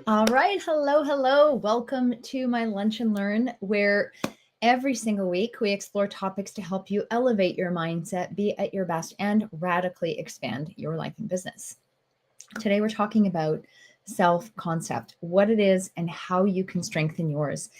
All right. Hello, hello. Welcome to my Lunch and Learn, where every single week we explore topics to help you elevate your mindset, be at your best, and radically expand your life and business. Today we're talking about self-concept, what it is, and how you can strengthen yours.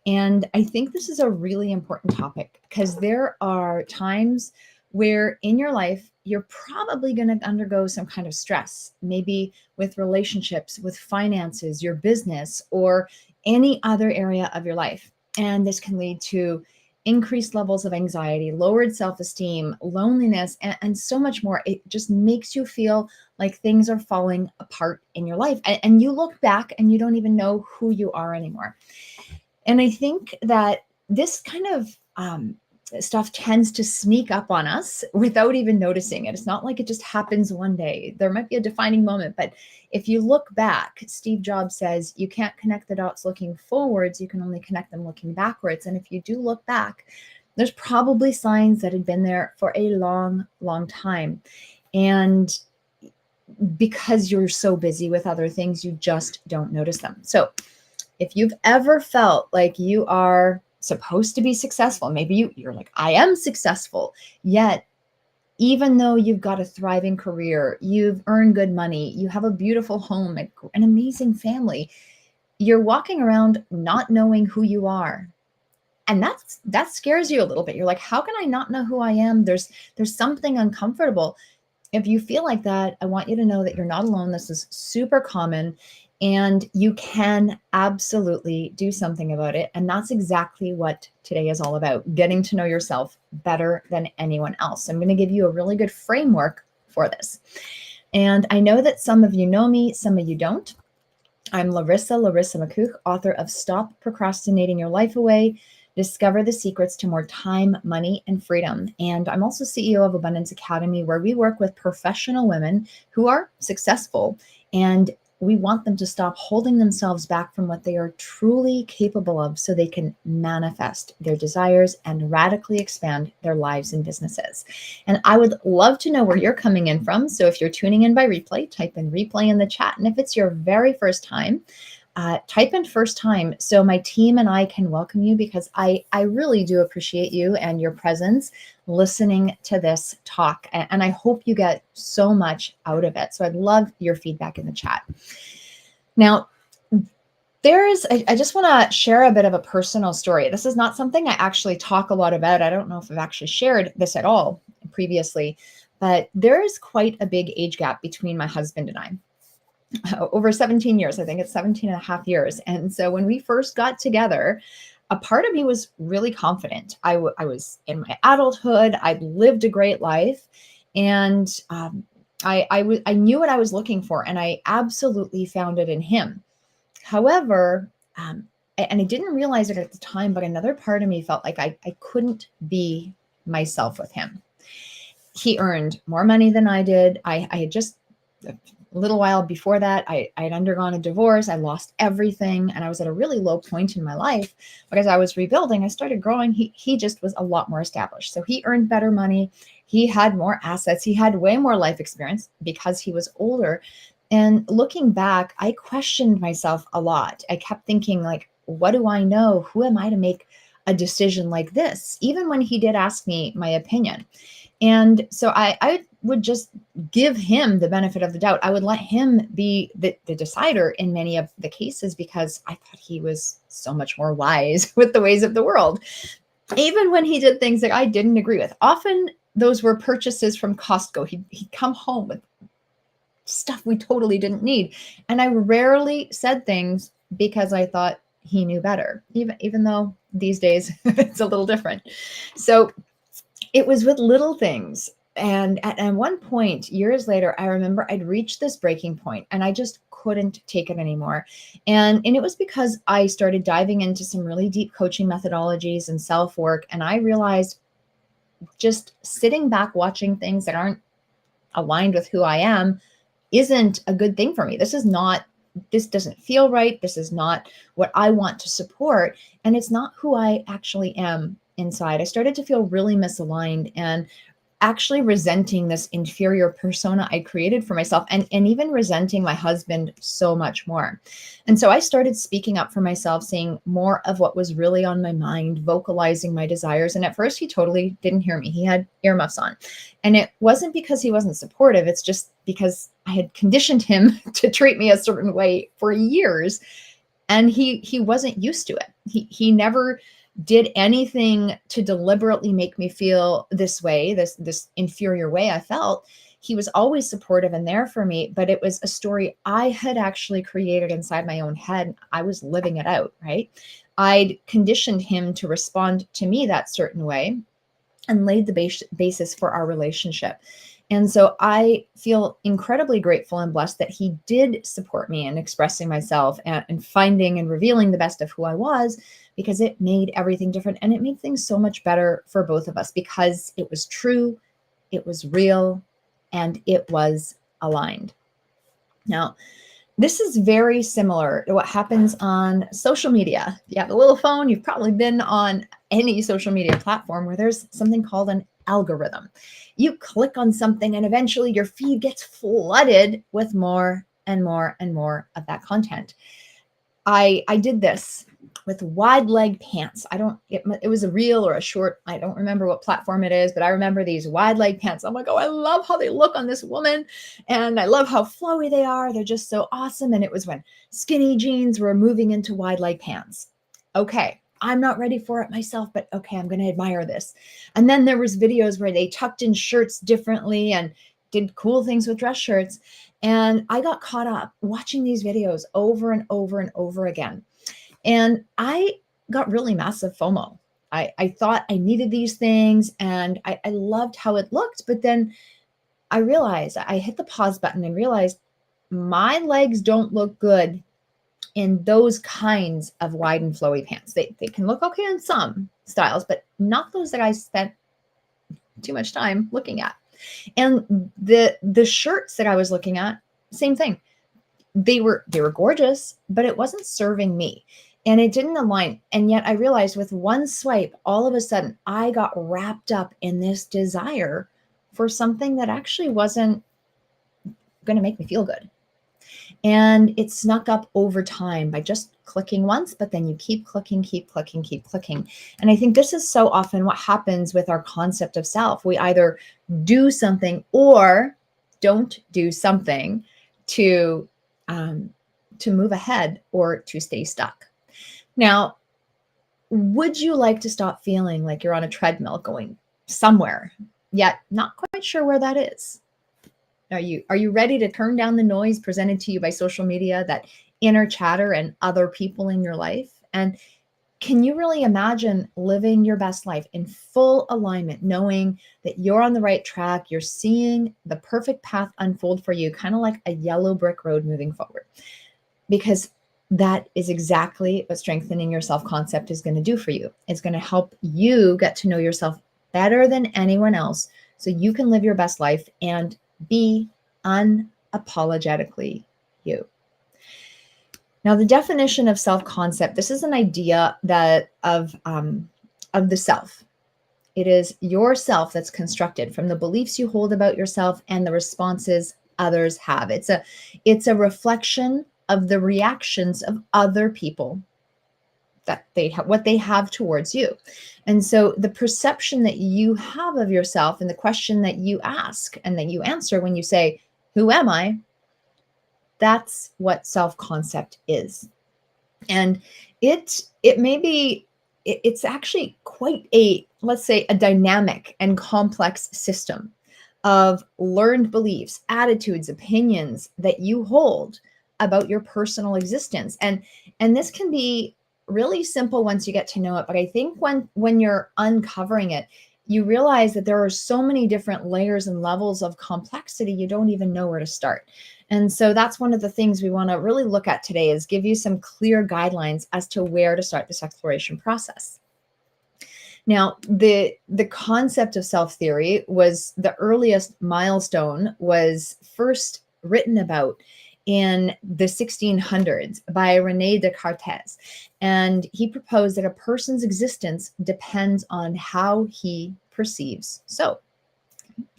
And I think this is a really important topic because there are times where in your life you're probably going to undergo some kind of stress, maybe with relationships, with finances, your business, or any other area of your life. And this can lead to increased levels of anxiety, lowered self esteem, loneliness, and so much more. It just makes you feel like things are falling apart in your life. And you look back and you don't even know who you are anymore. And I think that this kind of stuff tends to sneak up on us without even noticing it. It's not like it just happens one day. There might be a defining moment, but if you look back, Steve Jobs says you can't connect the dots looking forwards, you can only connect them looking backwards. And if you do look back, there's probably signs that had been there for a long, long time. And because you're so busy with other things, you just don't notice them. So if you've ever felt like you are supposed to be successful, maybe you're like, I am successful, yet even though you've got a thriving career, you've earned good money, you have a beautiful home, an amazing family, you're walking around not knowing who you are. And that scares you a little bit. You're like, how can I not know who I am? There's something uncomfortable. If you feel like that, I want you to know that you're not alone. This is super common and you can absolutely do something about it. And that's exactly what today is all about, getting to know yourself better than anyone else. I'm going to give you a really good framework for this. And I know that some of you know me, some of you don't. I'm Larissa McCooch, author of Stop Procrastinating Your Life Away, Discover the Secrets to More Time, Money, and Freedom. And I'm also CEO of Abundance Academy, where we work with professional women who are successful, and we want them to stop holding themselves back from what they are truly capable of so they can manifest their desires and radically expand their lives and businesses. And I would love to know where you're coming in from. So if you're tuning in by replay, type in replay in the chat. And if it's your very first time, type in first time so my team and I can welcome you, because I really do appreciate you and your presence listening to this talk. And I hope you get so much out of it. So I'd love your feedback in the chat. Now, I just want to share a bit of a personal story. This is not something I actually talk a lot about. I don't know if I've actually shared this at all previously, but there is quite a big age gap between my husband and I. Over 17 years. I think it's 17 and a half years. And so when we first got together, a part of me was really confident. I was in my adulthood. I'd lived a great life. And I knew what I was looking for, and I absolutely found it in him. However, and I didn't realize it at the time, but another part of me felt like I couldn't be myself with him. He earned more money than I did. I had just a little while before that, I had undergone a divorce. I lost everything. And I was at a really low point in my life. But as I was rebuilding, I started growing. He just was a lot more established. So he earned better money. He had more assets. He had way more life experience because he was older. And looking back, I questioned myself a lot. I kept thinking, like, what do I know? Who am I to make a decision like this? Even when he did ask me my opinion. And so I would just give him the benefit of the doubt. I would let him be the decider in many of the cases because I thought he was so much more wise with the ways of the world. Even when he did things that I didn't agree with. Often those were purchases from Costco. He'd come home with stuff we totally didn't need. And I rarely said things because I thought he knew better, even though these days it's a little different. So it was with little things. And at one point, years later, I remember I'd reached this breaking point and I just couldn't take it anymore. And it was because I started diving into some really deep coaching methodologies and self-work. And I realized just sitting back watching things that aren't aligned with who I am isn't a good thing for me. This doesn't feel right. This is not what I want to support. And it's not who I actually am inside. I started to feel really misaligned. And actually resenting this inferior persona I created for myself, and even resenting my husband so much more. And so I started speaking up for myself, saying more of what was really on my mind, vocalizing my desires. And at first, he totally didn't hear me. He had earmuffs on. And it wasn't because he wasn't supportive, it's just because I had conditioned him to treat me a certain way for years. And he wasn't used to it. He never did anything to deliberately make me feel this way, this inferior way I felt. He was always supportive and there for me, but it was a story I had actually created inside my own head. I was living it out, right? I'd conditioned him to respond to me that certain way and laid the basis for our relationship. And so I feel incredibly grateful and blessed that he did support me in expressing myself and finding and revealing the best of who I was, because it made everything different. And it made things so much better for both of us because it was true, it was real, and it was aligned. Now, this is very similar to what happens on social media. If you have a little phone, you've probably been on any social media platform where there's something called an algorithm. You click on something and eventually your feed gets flooded with more and more and more of that content. I did this with wide leg pants. It was a reel or a short. I don't remember what platform it is, but I remember these wide leg pants. I'm like, oh, I love how they look on this woman. And I love how flowy they are. They're just so awesome. And it was when skinny jeans were moving into wide leg pants. Okay, I'm not ready for it myself, but okay, I'm going to admire this. And then there was videos where they tucked in shirts differently and did cool things with dress shirts. And I got caught up watching these videos over and over and over again. And I got really massive FOMO. I thought I needed these things and I loved how it looked. But then I realized, I hit the pause button and realized my legs don't look good in those kinds of wide and flowy pants. They can look okay in some styles, but not those that I spent too much time looking at. And the shirts that I was looking at, same thing. They were gorgeous, but it wasn't serving me. And it didn't align. And yet I realized with one swipe, all of a sudden, I got wrapped up in this desire for something that actually wasn't going to make me feel good. And it snuck up over time by just clicking once, but then you keep clicking, keep clicking, keep clicking. And I think this is so often what happens with our concept of self. We either do something or don't do something to move ahead or to stay stuck. Now, would you like to stop feeling like you're on a treadmill going somewhere, yet not quite sure where that is? Are you ready to turn down the noise presented to you by social media, that inner chatter and other people in your life? And can you really imagine living your best life in full alignment, knowing that you're on the right track, you're seeing the perfect path unfold for you, kind of like a yellow brick road moving forward? Because that is exactly what strengthening your self-concept is going to do for you. It's going to help you get to know yourself better than anyone else so you can live your best life and be unapologetically you. Now, the definition of self-concept, this is an idea that of the self. It is yourself that's constructed from the beliefs you hold about yourself and the responses others have. It's a reflection of the reactions of other people that what they have towards you. And so the perception that you have of yourself and the question that you ask and that you answer when you say, who am I? That's what self-concept is. And it's actually quite let's say, a dynamic and complex system of learned beliefs, attitudes, opinions that you hold about your personal existence. And this can be really simple once you get to know it. But I think when you're uncovering it, you realize that there are so many different layers and levels of complexity, you don't even know where to start. And so that's one of the things we want to really look at today, is give you some clear guidelines as to where to start this exploration process. Now, the concept of self-theory was the earliest milestone, was first written about in the 1600s by René Descartes. And he proposed that a person's existence depends on how he perceives so.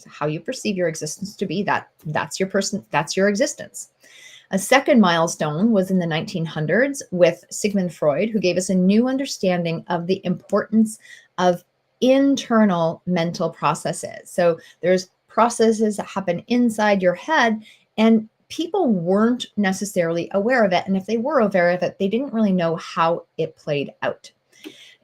how you perceive your existence to be, that's your person, that's your existence. A second milestone was in the 1900s with Sigmund Freud, who gave us a new understanding of the importance of internal mental processes. So there's processes that happen inside your head, and people weren't necessarily aware of it. And if they were aware of it, they didn't really know how it played out.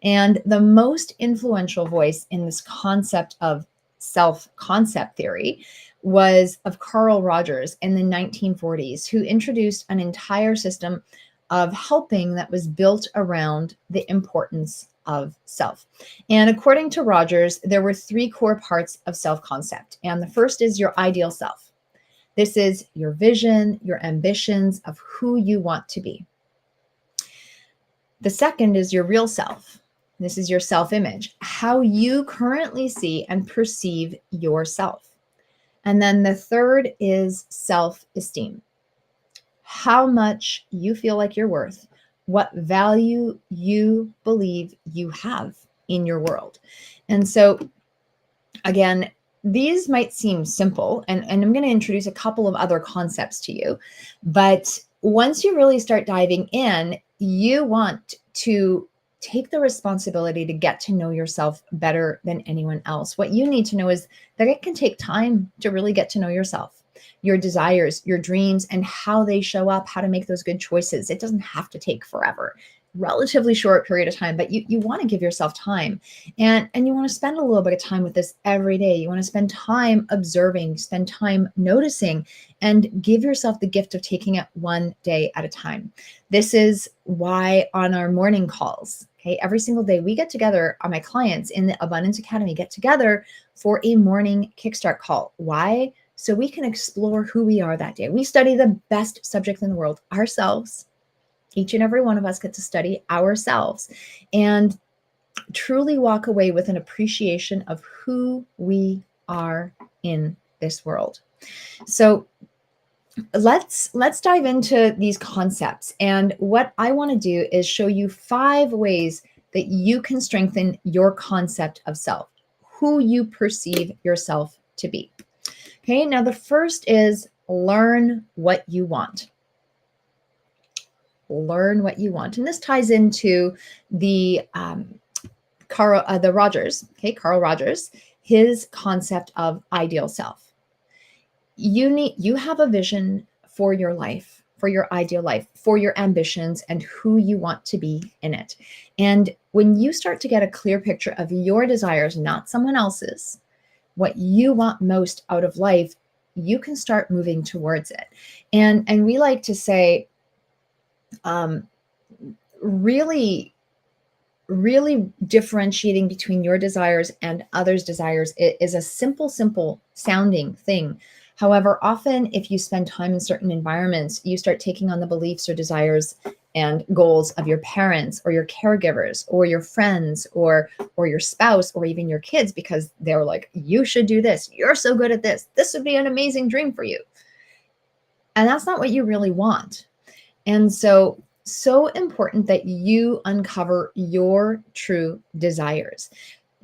And the most influential voice in this concept of self-concept theory was of Carl Rogers in the 1940s, who introduced an entire system of helping that was built around the importance of self. And according to Rogers, there were three core parts of self-concept. And the first is your ideal self. This is your vision, your ambitions of who you want to be. The second is your real self. This is your self-image, how you currently see and perceive yourself. And then the third is self-esteem, how much you feel like you're worth, what value you believe you have in your world. And so, again, these might seem simple, and I'm going to introduce a couple of other concepts to you. But once you really start diving in, you want to take the responsibility to get to know yourself better than anyone else. What you need to know is that it can take time to really get to know yourself, your desires, your dreams, and how they show up, how to make those good choices. It doesn't have to take forever, relatively short period of time, but you want to give yourself time, and you want to spend a little bit of time with this every day. You want to spend time observing, spend time noticing, and give yourself the gift of taking it one day at a time. This is why on our morning calls, okay, every single day we get together, my clients in the Abundance Academy get together for a morning kickstart call. Why? So we can explore who we are that day. We study the best subject in the world, ourselves. Each and every one of us get to study ourselves and truly walk away with an appreciation of who we are in this world. So let's dive into these concepts. And what I want to do is show you 5 ways that you can strengthen your concept of self, who you perceive yourself to be. Okay, now the first is learn what you want. Learn what you want. And this ties into the Carl Rogers, his concept of ideal self. You have a vision for your life, for your ideal life, for your ambitions, and who you want to be in it. And when you start to get a clear picture of your desires, not someone else's, what you want most out of life, you can start moving towards it. And we like to say, really differentiating between your desires and others' desires is a simple sounding thing. However, often if you spend time in certain environments, you start taking on the beliefs or desires and goals of your parents or your caregivers or your friends or your spouse or even your kids, because they're like, you should do this. You're so good at this. This would be an amazing dream for you. And that's not what you really want. And so important that you uncover your true desires.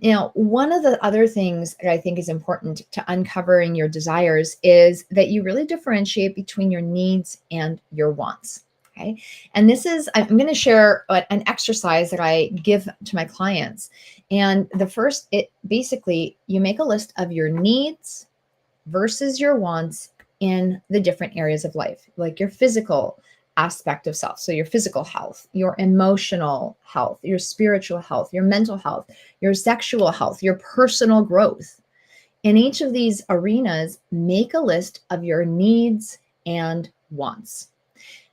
Now, one of the other things that I think is important to uncovering your desires is that you really differentiate between your needs and your wants. Okay. And this is, I'm going to share an exercise that I give to my clients. And the first, basically, you make a list of your needs versus your wants in the different areas of life, like your physical aspect of self. So your physical health, your emotional health, your spiritual health, your mental health, your sexual health, your personal growth. In each of these arenas, make a list of your needs and wants.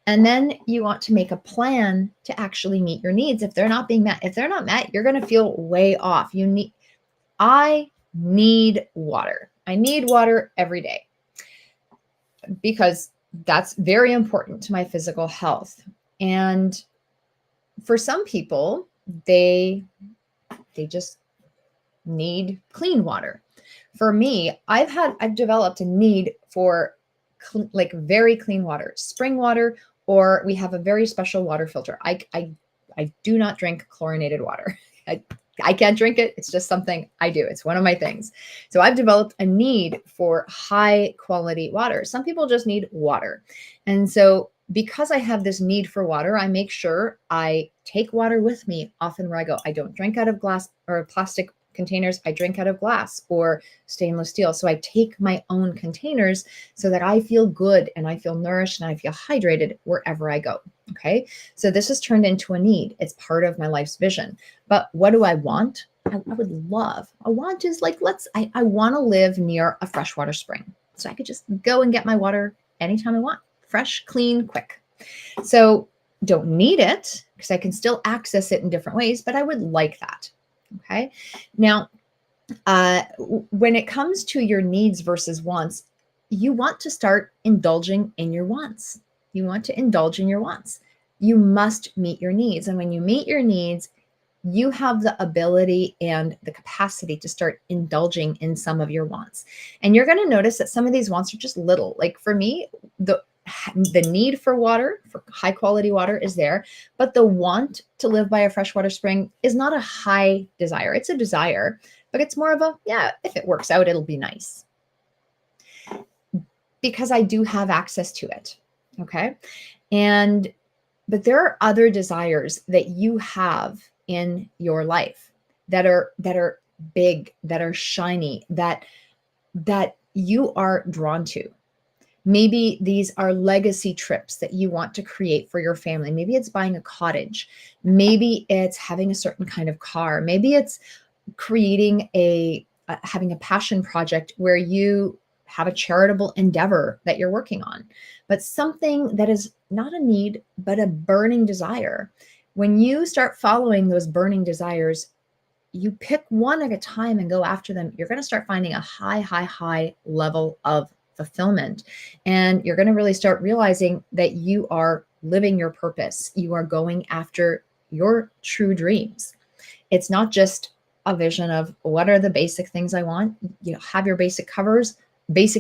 And then you want to make a plan to actually meet your needs if they're not being met. If they're not met, you're going to feel way off. I need water. I need water every day because that's very important to my physical health. And for some people, they just need clean water. For me, I've developed a need for like very clean water, spring water, or we have a very special water filter. I do not drink chlorinated water. I can't drink it. It's just something I do. It's one of my things. So I've developed a need for high quality water. Some people just need water. And so because I have this need for water, I make sure I take water with me often where I go. I don't drink out of glass or plastic containers. I drink out of glass or stainless steel. So I take my own containers so that I feel good and I feel nourished and I feel hydrated wherever I go. Okay. So this has turned into a need. It's part of my life's vision. But what do I want? I would love, a want is like, I want to live near a freshwater spring. So I could just go and get my water anytime I want. Fresh, clean, quick. So don't need it because I can still access it in different ways, but I would like that. Okay. Now, when it comes to your needs versus wants, you want to start indulging in your wants. You want to indulge in your wants. You must meet your needs. And when you meet your needs, you have the ability and the capacity to start indulging in some of your wants. And you're going to notice that some of these wants are just little. Like for me, the need for water, for high quality water is there, but the want to live by a freshwater spring is not a high desire. It's a desire, but it's more of a, yeah, if it works out, it'll be nice. Because I do have access to it. Okay. But there are other desires that you have in your life that are big, that are shiny, that you are drawn to. Maybe these are legacy trips that you want to create for your family. Maybe it's buying a cottage. Maybe it's having a certain kind of car. Maybe it's creating having a passion project where you have a charitable endeavor that you're working on, but something that is not a need, but a burning desire. When you start following those burning desires, you pick one at a time and go after them. You're going to start finding a high level of fulfillment. And you're going to really start realizing that you are living your purpose. You are going after your true dreams. It's not just a vision of what are the basic things I want. You know, have your basic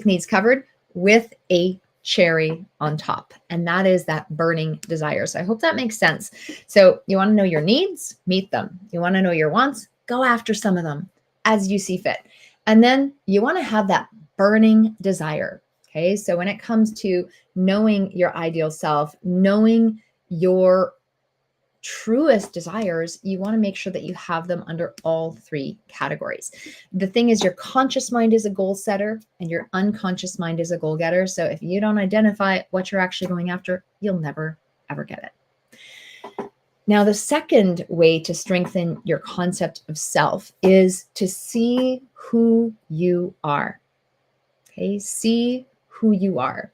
needs covered with a cherry on top. And that is that burning desire. So I hope that makes sense. So you want to know your needs, meet them. You want to know your wants, go after some of them as you see fit. And then you want to have that burning desire. Okay. So when it comes to knowing your ideal self, knowing your truest desires, you want to make sure that you have them under all three categories. The thing is, your conscious mind is a goal setter and your unconscious mind is a goal getter. So if you don't identify what you're actually going after, you'll never, ever get it. Now, the second way to strengthen your concept of self is to see who you are. Okay, see who you are.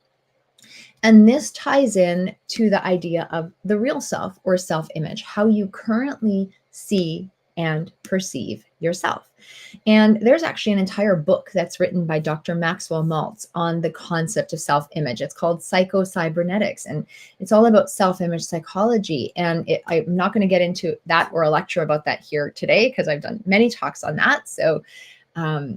And this ties in to the idea of the real self or self-image, how you currently see and perceive yourself. And there's actually an entire book that's written by Dr. Maxwell Maltz on the concept of self-image. It's called Psycho-Cybernetics, and it's all about self-image psychology. And I'm not going to get into that or a lecture about that here today because I've done many talks on that. So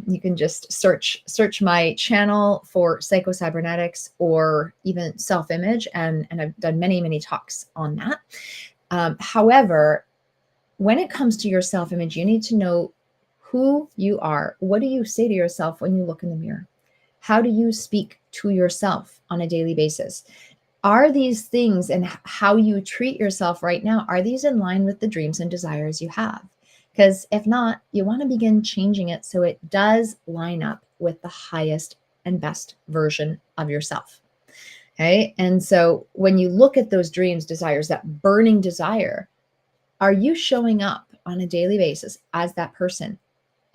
you can just search my channel for Psycho-Cybernetics or even self-image, and I've done many talks on that. However, when it comes to your self-image, you need to know who you are. What do you say to yourself when you look in the mirror? How do you speak to yourself on a daily basis? Are these things and how you treat yourself right now, are these in line with the dreams and desires you have? Because if not, you want to begin changing it so it does line up with the highest and best version of yourself. Okay. And so when you look at those dreams, desires, that burning desire, are you showing up on a daily basis as that person?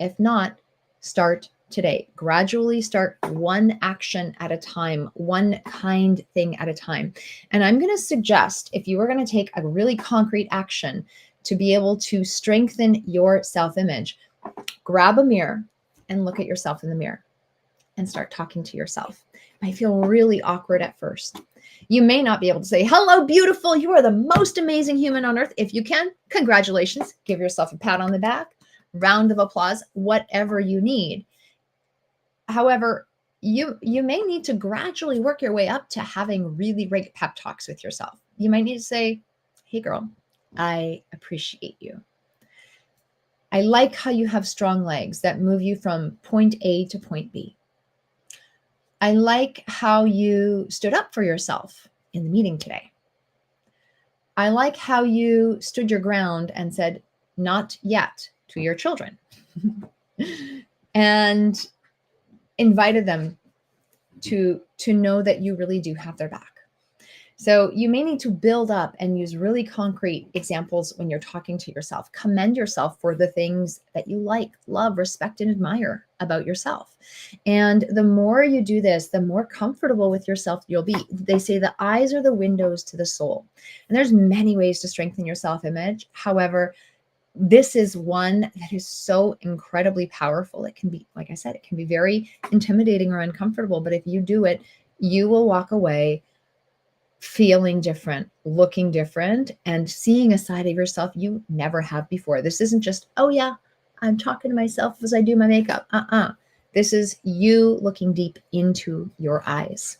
If not, start today. Gradually start one action at a time, one kind thing at a time. And I'm going to suggest, if you are going to take a really concrete action to be able to strengthen your self-image, grab a mirror and look at yourself in the mirror and start talking to yourself. It might feel really awkward at first. You may not be able to say, hello, beautiful. You are the most amazing human on earth. If you can, congratulations. Give yourself a pat on the back, round of applause, whatever you need. However, you may need to gradually work your way up to having really great pep talks with yourself. You might need to say, hey, girl, I appreciate you. I like how you have strong legs that move you from point A to point B. I like how you stood up for yourself in the meeting today. I like how you stood your ground and said, not yet, to your children and invited them to know that you really do have their back. So you may need to build up and use really concrete examples when you're talking to yourself. Commend yourself for the things that you like, love, respect, and admire about yourself. And the more you do this, the more comfortable with yourself you'll be. They say the eyes are the windows to the soul. And there's many ways to strengthen your self-image. However, this is one that is so incredibly powerful. It can be, like I said, it can be very intimidating or uncomfortable, but if you do it, you will walk away feeling different, looking different, and seeing a side of yourself you never have before. This isn't just, oh yeah, I'm talking to myself as I do my makeup. This is you looking deep into your eyes.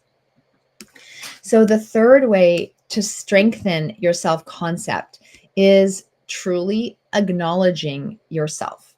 So the third way to strengthen your self-concept is truly acknowledging yourself.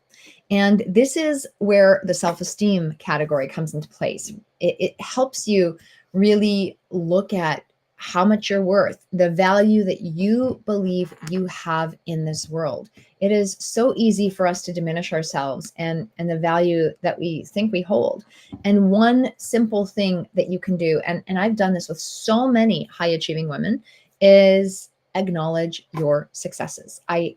And this is where the self-esteem category comes into place. It helps you really look at how much you're worth, the value that you believe you have in this world. It is so easy for us to diminish ourselves and the value that we think we hold. And one simple thing that you can do, and I've done this with so many high achieving women, is acknowledge your successes. I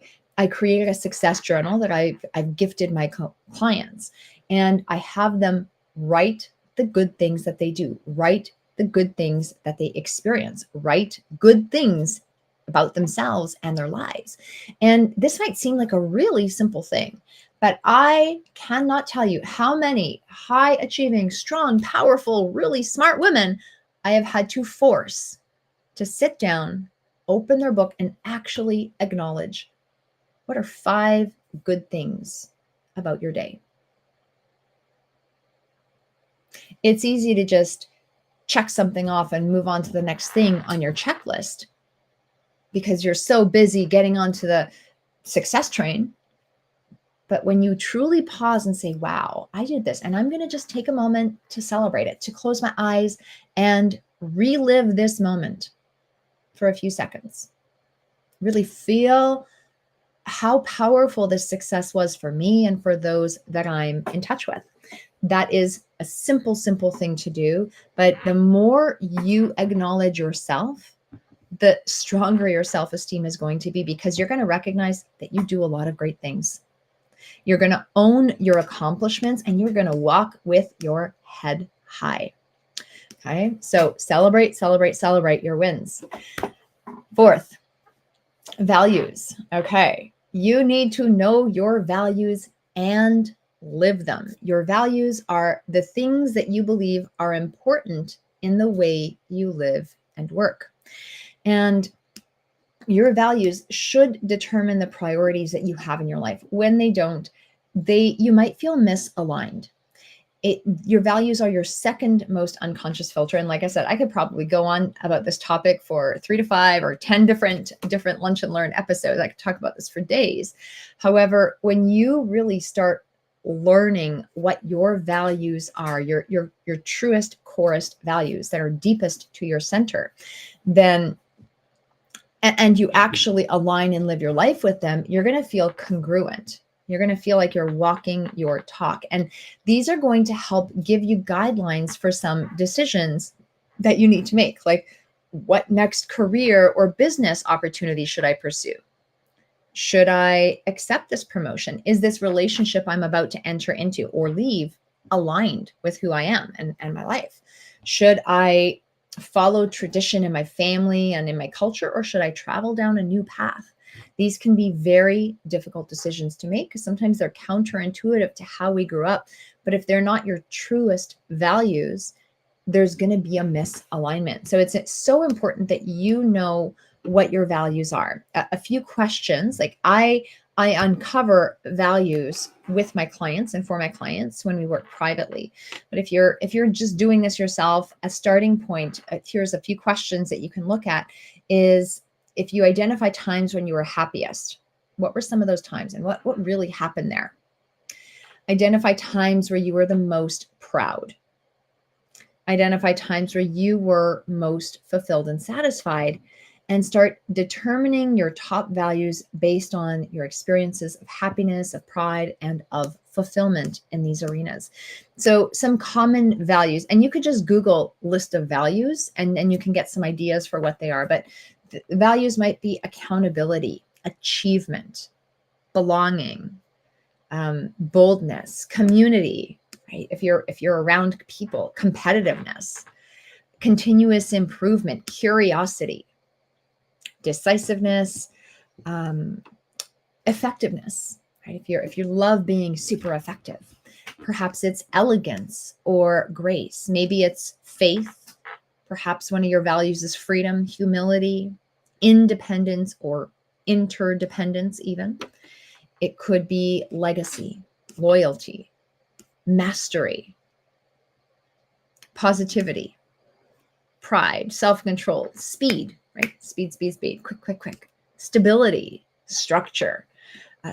created a success journal that I've gifted my clients, and I have them write the good things that they do, write the good things that they experience, write good things about themselves and their lives. And this might seem like a really simple thing, but I cannot tell you how many high achieving, strong, powerful, really smart women I have had to force to sit down, open their book, and actually acknowledge, what are 5 good things about your day? It's easy to just check something off and move on to the next thing on your checklist because you're so busy getting onto the success train. But when you truly pause and say, wow, I did this, and I'm going to just take a moment to celebrate it, to close my eyes and relive this moment for a few seconds, really feel how powerful this success was for me and for those that I'm in touch with. That is a simple, simple thing to do. But the more you acknowledge yourself, the stronger your self-esteem is going to be, because you're going to recognize that you do a lot of great things. You're going to own your accomplishments, and you're going to walk with your head high. Okay, so celebrate, celebrate, celebrate your wins. Fourth, values. Okay, you need to know your values and live them. Your values are the things that you believe are important in the way you live and work. And your values should determine the priorities that you have in your life. When they don't, you might feel misaligned. Your values are your second most unconscious filter. And like I said, I could probably go on about this topic for 3 to 5 or 10 different Lunch and Learn episodes. I could talk about this for days. However, when you really start learning what your values are, your truest, corest values that are deepest to your center, then and you actually align and live your life with them, you're going to feel congruent. You're going to feel like you're walking your talk. And these are going to help give you guidelines for some decisions that you need to make. Like, what next career or business opportunity should I pursue? Should I accept this promotion? Is this relationship I'm about to enter into or leave aligned with who I am and my life? Should I follow tradition in my family and in my culture, or should I travel down a new path? These can be very difficult decisions to make because sometimes they're counterintuitive to how we grew up. But if they're not your truest values, there's going to be a misalignment. So it's so important that you know what your values are. A few questions, like I uncover values with my clients and for my clients when we work privately. But if you're just doing this yourself, a starting point, here's a few questions that you can look at is, if you identify times when you were happiest, What were some of those times, and what really happened there? Identify times where you were the most proud. Identify times where you were most fulfilled and satisfied, and start determining your top values based on your experiences of happiness, of pride, and of fulfillment in these arenas. So some common values, and you could just Google list of values and then you can get some ideas for what they are. But the values might be accountability, achievement, belonging, boldness, community, right? If you're around people, competitiveness, continuous improvement, curiosity, decisiveness, effectiveness, right? If you love being super effective, perhaps it's elegance or grace. Maybe it's faith. Perhaps one of your values is freedom, humility, independence, or interdependence even. It could be legacy, loyalty, mastery, positivity, pride, self-control, speed, right? Speed, quick, stability, structure,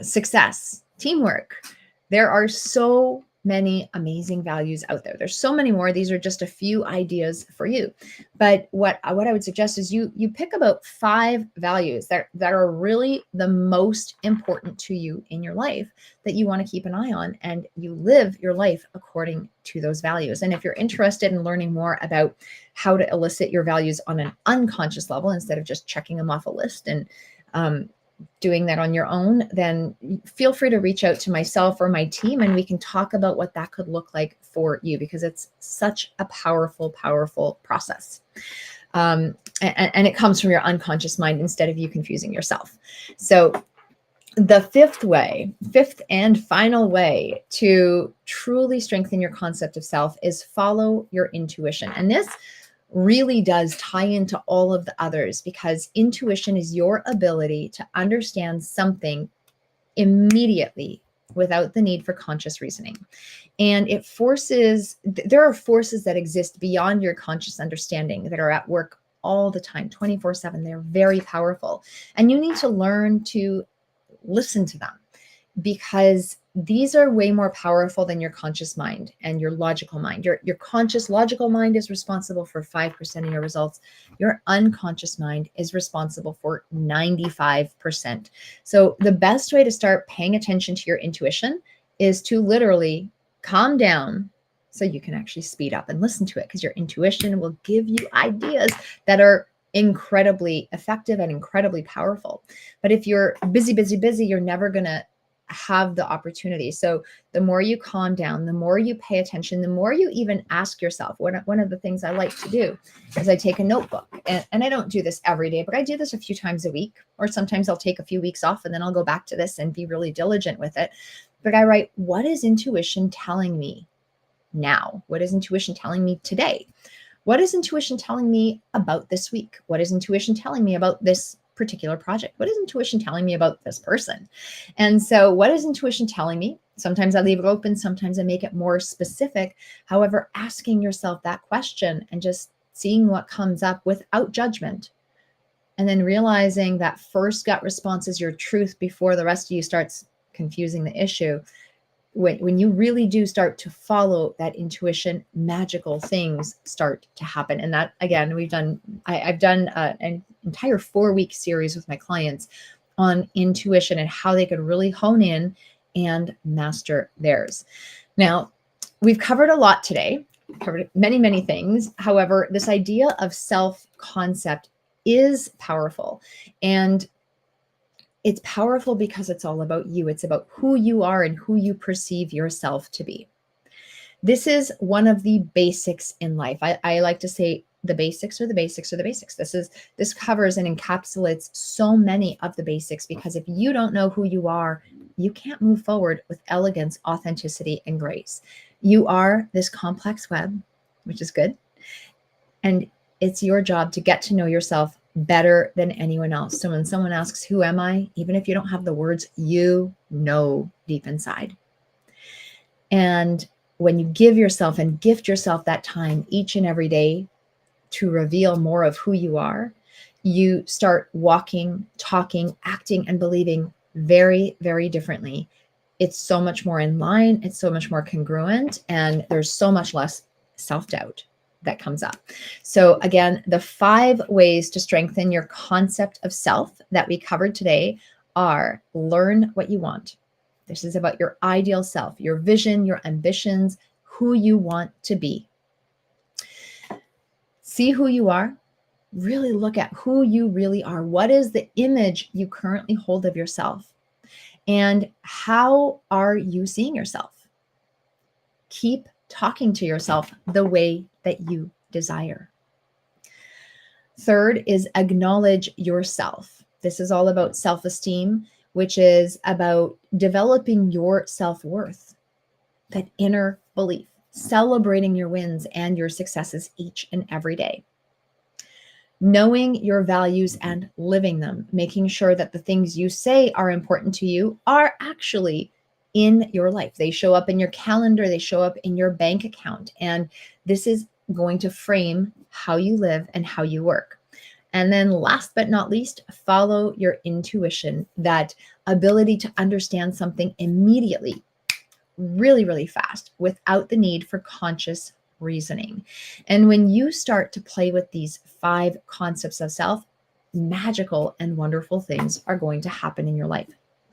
success, teamwork. There are so many amazing values out there. There's so many more. These are just a few ideas for you. But what I would suggest is you pick about 5 values that are really the most important to you in your life that you want to keep an eye on, and you live your life according to those values. And if you're interested in learning more about how to elicit your values on an unconscious level instead of just checking them off a list and doing that on your own, then feel free to reach out to myself or my team and we can talk about what that could look like for you, because it's such a powerful process. And it comes from your unconscious mind instead of you confusing yourself. So the fifth and final way to truly strengthen your concept of self is follow your intuition. And this really does tie into all of the others, because intuition is your ability to understand something immediately without the need for conscious reasoning. And there are forces that exist beyond your conscious understanding that are at work all the time, 24/7. They're very powerful. And you need to learn to listen to them, because these are way more powerful than your conscious mind and your logical mind. Your conscious logical mind is responsible for 5% of your results. Your unconscious mind is responsible for 95%. So the best way to start paying attention to your intuition is to literally calm down so you can actually speed up and listen to it, because your intuition will give you ideas that are incredibly effective and incredibly powerful. But if you're busy, you're never going to have the opportunity. So the more you calm down, the more you pay attention, the more you even ask yourself. One of the things I like to do is I take a notebook, and I don't do this every day, but I do this a few times a week, or sometimes I'll take a few weeks off and then I'll go back to this and be really diligent with it. But I write, what is intuition telling me now? What is intuition telling me today? What is intuition telling me about this week? What is intuition telling me about this particular project? What is intuition telling me about this person? And so what is intuition telling me? Sometimes I leave it open, sometimes I make it more specific. However, asking yourself that question and just seeing what comes up without judgment, and then realizing that first gut response is your truth before the rest of you starts confusing the issue. When you really do start to follow that intuition, magical things start to happen. And that, again, I've done an entire 4-week series with my clients on intuition and how they could really hone in and master theirs. Now, we've covered a lot today, covered many things. However, this idea of self-concept is powerful, and it's powerful because it's all about you. It's about who you are and who you perceive yourself to be. This is one of the basics in life. I like to say the basics are the basics are the basics. This covers and encapsulates so many of the basics, because if you don't know who you are, you can't move forward with elegance, authenticity, and grace. You are this complex web, which is good. And it's your job to get to know yourself better than anyone else. So when someone asks, who am I? Even if you don't have the words, you know deep inside. And when you give yourself and gift yourself that time each and every day to reveal more of who you are, you start walking, talking, acting, and believing very, very differently. It's so much more in line, it's so much more congruent, and there's so much less self-doubt that comes up. So again, the 5 ways to strengthen your concept of self that we covered today are: learn what you want. This is about your ideal self, your vision, your ambitions, who you want to be. See who you are. Really look at who you really are. What is the image you currently hold of yourself? And how are you seeing yourself? Keep talking to yourself the way that you desire. Third is acknowledge yourself. This is all about self-esteem, which is about developing your self-worth, that inner belief, celebrating your wins and your successes each and every day. Knowing your values and living them, making sure that the things you say are important to you are actually in your life. They show up in your calendar, they show up in your bank account. And this is going to frame how you live and how you work. And then last but not least, follow your intuition, that ability to understand something immediately, really, really fast, without the need for conscious reasoning. And when you start to play with these 5 concepts of self, magical and wonderful things are going to happen in your life.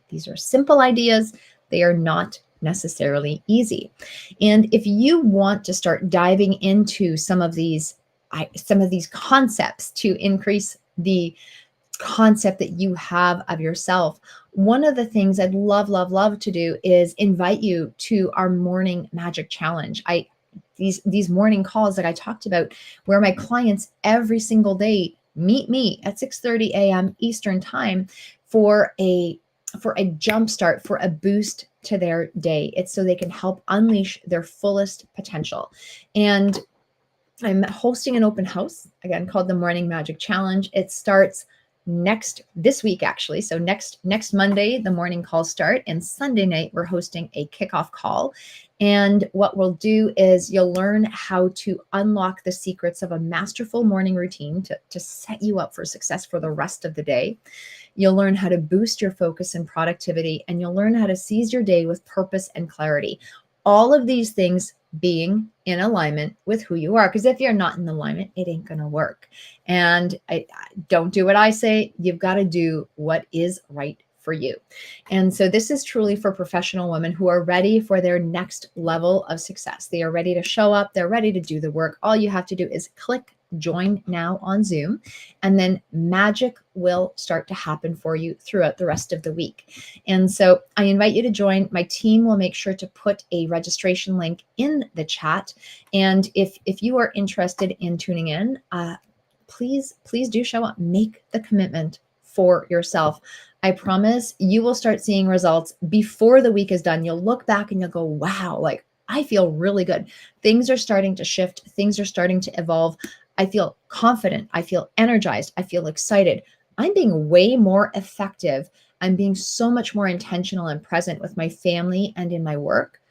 These are simple ideas. They are not necessarily easy. And if you want to start diving into some of these concepts to increase the concept that you have of yourself, one of the things I'd love to do is invite you to our morning magic challenge. These morning calls that I talked about, where my clients every single day meet me at 6:30 a.m. Eastern time for a jump start, for a boost to their day. It's so they can help unleash their fullest potential. And I'm hosting an open house, again, called the Morning Magic Challenge. It starts this week, actually. So next Monday, the morning calls start, and Sunday night, we're hosting a kickoff call. And what we'll do is you'll learn how to unlock the secrets of a masterful morning routine to set you up for success for the rest of the day. You'll learn how to boost your focus and productivity, and you'll learn how to seize your day with purpose and clarity. All of these things being in alignment with who you are. Because if you're not in alignment, it ain't going to work. And I don't do what I say. You've got to do what is right for you. And so this is truly for professional women who are ready for their next level of success. They are ready to show up. They're ready to do the work. All you have to do is click join now on Zoom, and then magic will start to happen for you throughout the rest of the week. And so I invite you to join. My team will make sure to put a registration link in the chat. And if you are interested in tuning in, please do show up. Make the commitment for yourself. I promise you will start seeing results before the week is done. You'll look back and you'll go, wow, like I feel really good. Things are starting to shift. Things are starting to evolve. I feel confident. I feel energized. I feel excited. I'm being way more effective. I'm being so much more intentional and present with my family and in my work.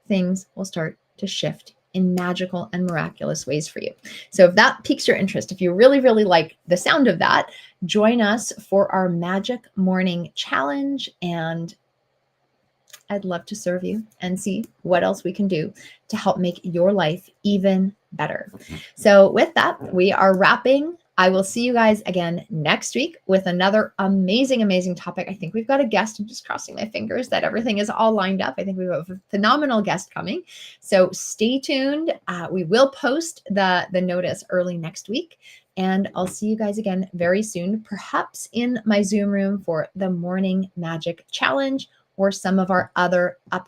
Things will start to shift in magical and miraculous ways for you. So if that piques your interest, if you really, really like the sound of that, join us for our Magic Morning Challenge, and I'd love to serve you and see what else we can do to help make your life even better. So with that, we are wrapping. I will see you guys again next week with another amazing topic. I think we've got a guest. I'm just crossing my fingers that everything is all lined up. I think we have a phenomenal guest coming. So stay tuned. We will post the notice early next week. And I'll see you guys again very soon, perhaps in my Zoom room for the Morning Magic Challenge or some of our other upcoming